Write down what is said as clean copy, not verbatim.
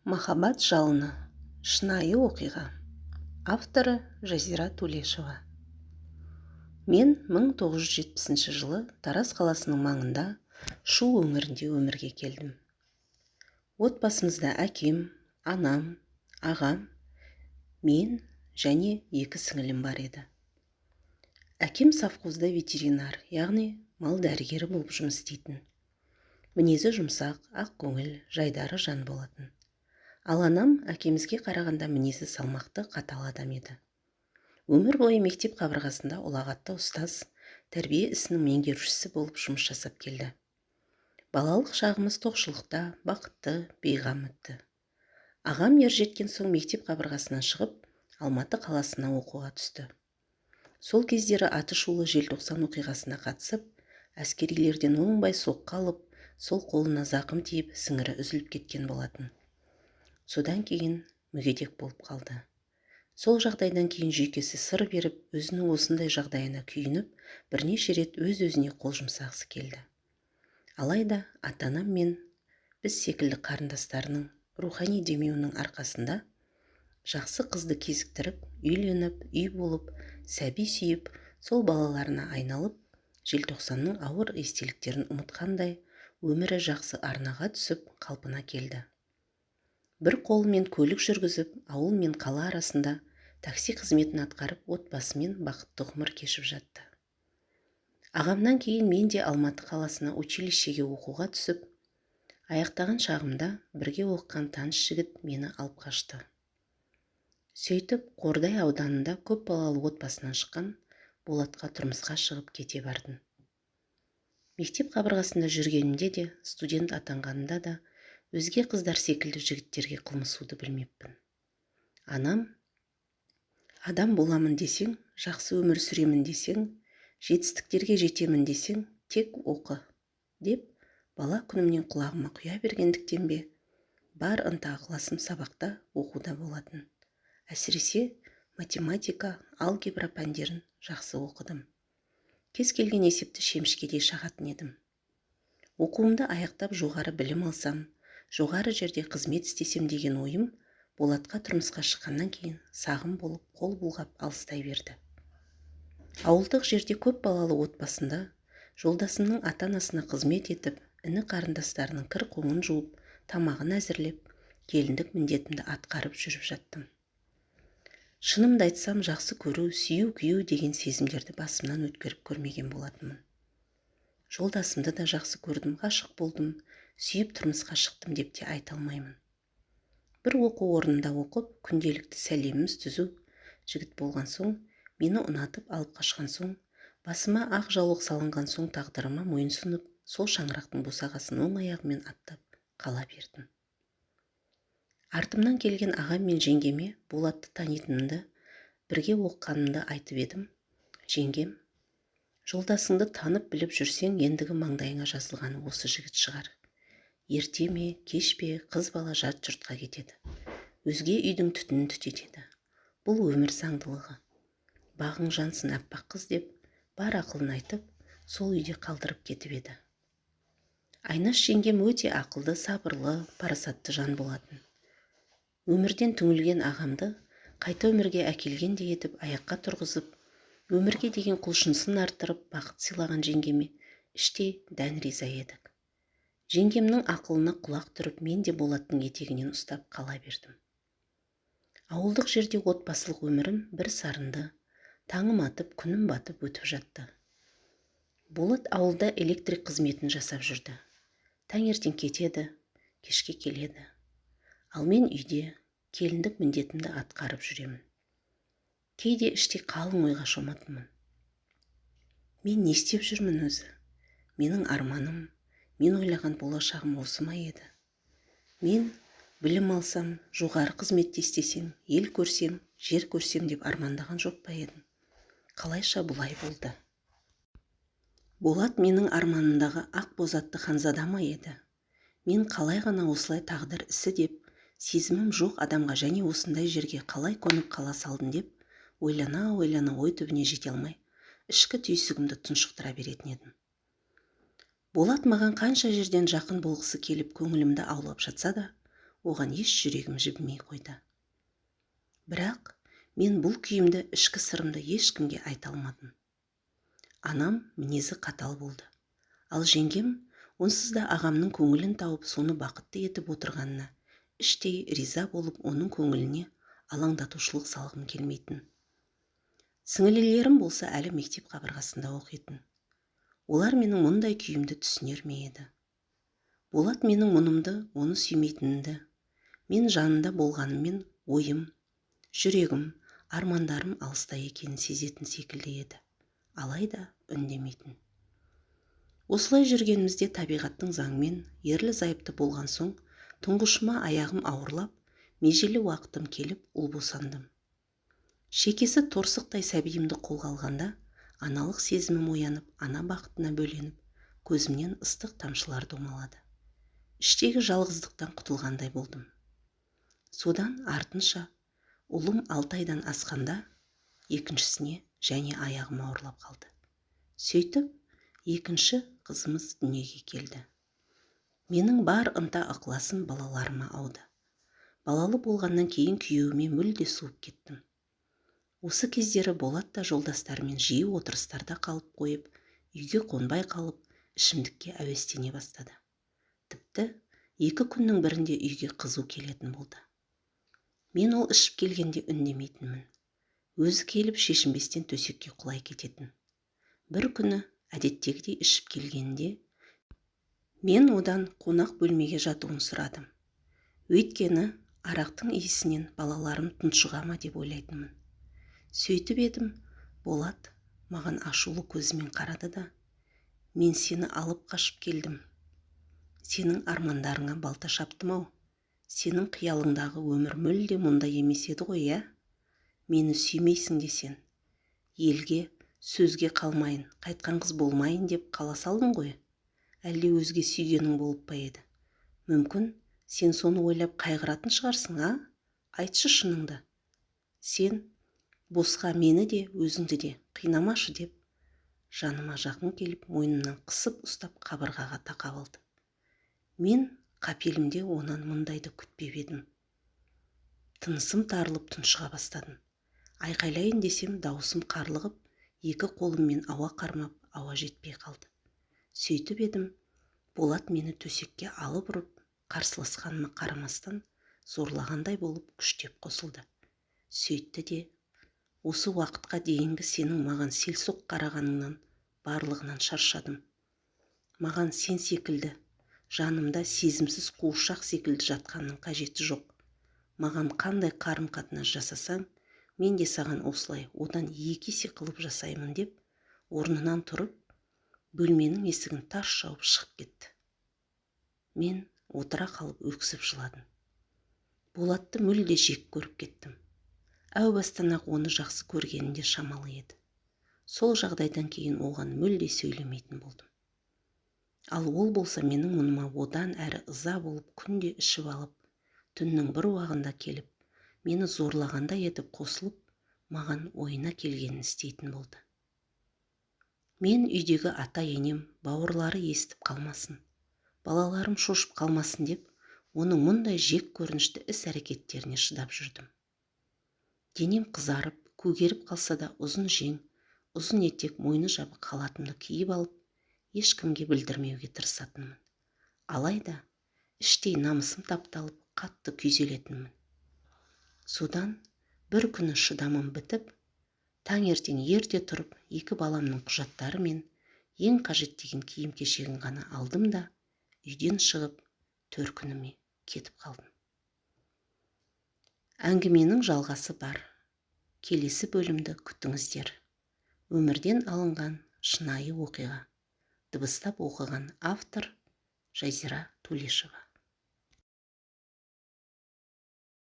Махаббат жалыны. Шынайы оқиға. Авторы Жазира Тулешова. Мен 1970 жылы Тараз қаласының маңында Шу өңірінде өмірге келдім. Отбасымызда әкем, анам, ағам, мен және 2 сіңілім бар еді. Әкем совхозда ветеринар, яғни мал дәрігері болып жұмыс істейтін. Мінезі жұмсақ, ақ көңіл, жайдары жан болатын. Ал анам әкемізге қарағанда мінезі салмақты, қатал адам еді. Өмір бойы мектеп қабырғасында ұлағатты ұстаз, тәрбие ісінің меңгерушісі болып жұмыс жасап келді. Балалық шағымыз тоқшылықта, бақытты, бейғам өтті. Ағам ержеткен соң мектеп қабырғасынан шығып, Алматы қаласына оқуға түсті. Сол кездері Атышулы желтоқсан оқиғасына қатысып, әскерилерден оңбай соққы алып, сол қолына зақым тиіп, сіңірі үзіліп кеткен болатын. Содан кейін мүгедек болып қалды. Сол жағдайдан кейін жүйкесі сыр беріп, өзінің осындай жағдайына күйініп, бірнеше рет өз-өзіне қол жұмсағысы келді. Алайда ата-анам мен біз секілді қарындастарының рухани демеуінің арқасында жақсы қызды кезіктіріп, үйленіп, үй болып, сәби сүйіп, сол балаларына айналып, желтоқсанның ауыр естеліктерін ұмытқандай, өмірі жақсы арнаға түсіп, қалпына келді. Бір қолымен көлік жүргізіп, ауыл мен қала арасында такси қызметін атқарып, отбасымен бақытты ғұмыр кешіп жатты. Ағамнан кейін мен де Алматы қаласына училищеге оқуға түсіп, аяқтаған шағымда бірге оқыған таныс жігіт мені алып қашты. Сөйтіп, Қордай ауданында көп балалы отбасынан шыққан Болатқа тұрмысқа шығып кете бардым. Мектеп қабырғасында жүргенімде де, студент атанғанымда да, өзге қыздар секілді жігіттерге қылмысуды білмеппін. Анам, адам боламын десең, жақсы өмір сүремін десең, жетістіктерге жетемін десең, тек оқы, деп бала күнімнен құлағыма құя бергендіктен бе, бар ынта ықыласым сабақта оқуда болатын. Әсіресе математика, алгебра пәндерін жақсы оқыдым. Кез келген есепті шемішкедей шағатын едім. Оқуымды аяқтап жоғары білім алсам, жоғары жерде қызмет істесем деген ойым Болатқа тұрмысқа шыққаннан кейін сағым болып, қол бұлғап алыстай берді. Ауылдық жерде көп балалы отбасында жолдасымның ата-анасына қызмет етіп, іні қарындастарының кір қоңын жуып, тамағын әзірлеп, келіндік міндетімді атқарып жүріп жаттым. Шынымды айтсам, жақсы көру, сүю, күйу деген сезімдерді басымнан өткеріп көрмеген болатынмын. Жолдасымды да жақсы көрдім, ғашық болдым, сүйіп тұрмысқа шықтым деп те айта алмаймын. Бір оқу орнында оқып, күнделікті сәлеміміз түзу жігіт болған соң, мені ұнатып алып қашқан соң, басыма ақ жаулық салынған соң тағдырыма мойынсұнып, сол шаңырақтың босағасын оң аяғымен аттап қала бердім. Артымнан келген ағам мен жеңгеме Болатты танитынымды, бірге оқығанымды айтып едім. Жеңгем, жолдасыңды танып біліп жүрсең, ендігі маңдайыңа жазылғаны осы жігіт шығар. Ерте ме, кеш пе, қыз бала жат жұртқа кетеді. Өзге үйдің түтінін түтетеді. Бұл өмір заңдылығы. Бағың жансын аппақ қыз деп, бар ақылын айтып, сол үйде қалдырып кетіп еді. Айнаш жеңгем өте ақылды, сабырлы, парасатты жан болатын. Өмірден түңілген ағамды қайта өмірге әкелгендей етіп аяққа тұрғызып, өмірге деген құлшынысын арттырып, бақыт сыйлаған жеңгеме іштей дән риза едік. Жеңгемнің ақылына құлақ түріп, мен де Болаттың етегінен ұстап қала бердім. Ауылдық жерде отбасылық өмірім бір сарынды, таңым атып, күнім батып өтіп жатты. Болат ауылда электрик қызметін жасап жүрді. Таңертең кетеді, кешке келеді. Ал мен үйде келіндік міндетімді атқарып жүремін. Кейде іште қалың ойға шоматынмын. Мен не істеп жүрмін өзі? Менің арманым, мен ойлаған болашағым осы ма еді? Мен білім алсам, жоғары қызметте істесем, ел көрсем, жер көрсем деп армандаған жоқ па едім? Қалайша бұлай болды? Болат менің арманымдағы ақ бозатты ханзада ма еді? Мен қалай ғана осылай тағдыр ісі деп, сезімім жоқ адамға және осындай жерге қалай қонып қала салдым деп, ойлана ой түбіне жете алмай, ішкі түйсігімді тұншықтыра беретін едім. Болат маған қанша жерден жақын болғысы келіп көңілімді аулап жатса да, оған еш жүрегім жібімей қойды. Бірақ мен бұл күйімді, ішкі сырымды ешкімге айта алмадым. Анам мінезі қатал болды. Ал жеңгем онсыз да ағамның көңілін тауып, соны бақытты етіп отырғанына іштей риза болып, оның көңіліне алаңдатушылық салғым келмейтін. Сіңілілерім болса әлі мектеп қабырғасында оқитын. Олар менің мұндай күйімді түсінер ме еді? Болат менің мұнымды, оны сүймейтінімді, мен жанында болғаныммен ойым, жүрегім, армандарым алыста екенін сезетін секілді еді. Алайда үндемейтін. Осылай жүргенімізде табиғаттың заңымен ерлі зайыпты болған соң, тұңғышыма аяғым ауырлап, межелі уақытым келіп, ұл босандым. Шекесі торсықтай сәбиімді қолға алғанда, аналық сезімім оянып, ана бақытына бөленіп, көзімнен ыстық тамшылар домалады. Іштегі жалғыздықтан құтылғандай болдым. Содан артынша, ұлым 6 айдан асқанда, екіншісіне және аяғым ауырлап қалды. Сөйтіп, екінші қызымыз дүниеге келді. Менің бар ынта ықыласым балаларыма ауды. Балалы болғаннан кейін күйеуіме мүлде суып кеттім. Осы кездері Болат та жолдастарымен жиі отырыстарда қалып қойып, үйге қонбай қалып, ішімдікке әуестене бастады. Тіпті 2 күннің бірінде үйге қызу келетін болды. Мен ол ішіп келгенде үндемейтінмін. Өзі келіп шешінбестен төсекке құлай кететін. Бір күні әдеттегідей ішіп келгенде, мен одан қонақ бөлмеге жатуын сұрадым. Өйткені арақтың иісінен балаларым тұншыға ма деп ойлайтынмын. Сөйтіп едім, Болат маған ашулы көзімен қарады да, мен сені алып қашып келдім. Сенің армандарыңа балта шаптым-ау. Сенің қиялыңдағы өмір мүлде мұндай емес еді ғой, ә? Мені сүймейсің десен, елге, сөзге қалмайын, қайтқан қыз болмайын деп қала салдың ғой. Әлде өзге сүйгенің болып па еді? Мүмкін сен соны ойлап қайғыратын шығарсың, а? Айтшы шыныңды. Сен босқа мені де, өзіңді де қинамашы деп, жаныма жақын келіп, мойнымнан қысып ұстап қабырғаға тақап алды. Мен қапелімде онан мұндайды күтпеп едім. Тынысым тарылып тұншыға бастадым. Айқайлайын десем, даусым қарлығып, 2 қолыммен ауа қармап, ауа жетпей қалды. Сөйтіп едім, Болат мені төсекке алып ұрып, қарсыласқаныма қарамастан, зорлағандай болып күштеп қосылды. Сөйтті де, осы уақытқа дейінгі сенің маған селсоқ қарағаныңнан, барлығынан шаршадым. Маған сен секілді, жанымда сезімсіз қуыршақ секілді жатқанның қажеті жоқ. Маған қандай қарым-қатынас жасасаң, мен де саған осылай одан 2 есе қылып жасаймын деп, орнынан тұрып, бөлменің есігін тарс жауып шығып кетті. Мен отыра қалып өксіп жыладым. Болатты мүлде жек көріп кеттім. Әу бастан-ақ оны жақсы көргенінде шамалы еді. Сол жағдайдан кейін оған мүлде сөйлемейтін болдым. Ал ол болса менің мұныма одан әрі ыза болып күнде ішіп алып, түннің бір уағында келіп, мені зорлағанда етіп қосылып, маған ойына келгенін істейтін болды. Мен үйдегі ата-енем, бауырлары естіп қалмасын, балаларым шошып қалмасын деп, оның мұндай жек көрінішті іс-әрекеттеріне шыдап жүрдім. Денем қызарып, көгеріп қалса да ұзын жең, ұзын етек, мойны жабық халатымды киіп алып, ешкімге білдірмеуге тырысатынмын. Алайда іштей намысым тапталып, қатты күйзелетінмін. Содан бір күні шыдамым бітіп, таңертең ерте тұрып, 2 баламның құжаттары мен ең қажет деген киім-кешегін ғана алдым да, үйден шығып, төркініме кетіп қалдым. Әңгіменің жалғасы бар. Келесі бөлімді күтіңіздер. Өмірден алынған шынайы оқиға. Дыбыстап оқыған автор Жазира Тулешева.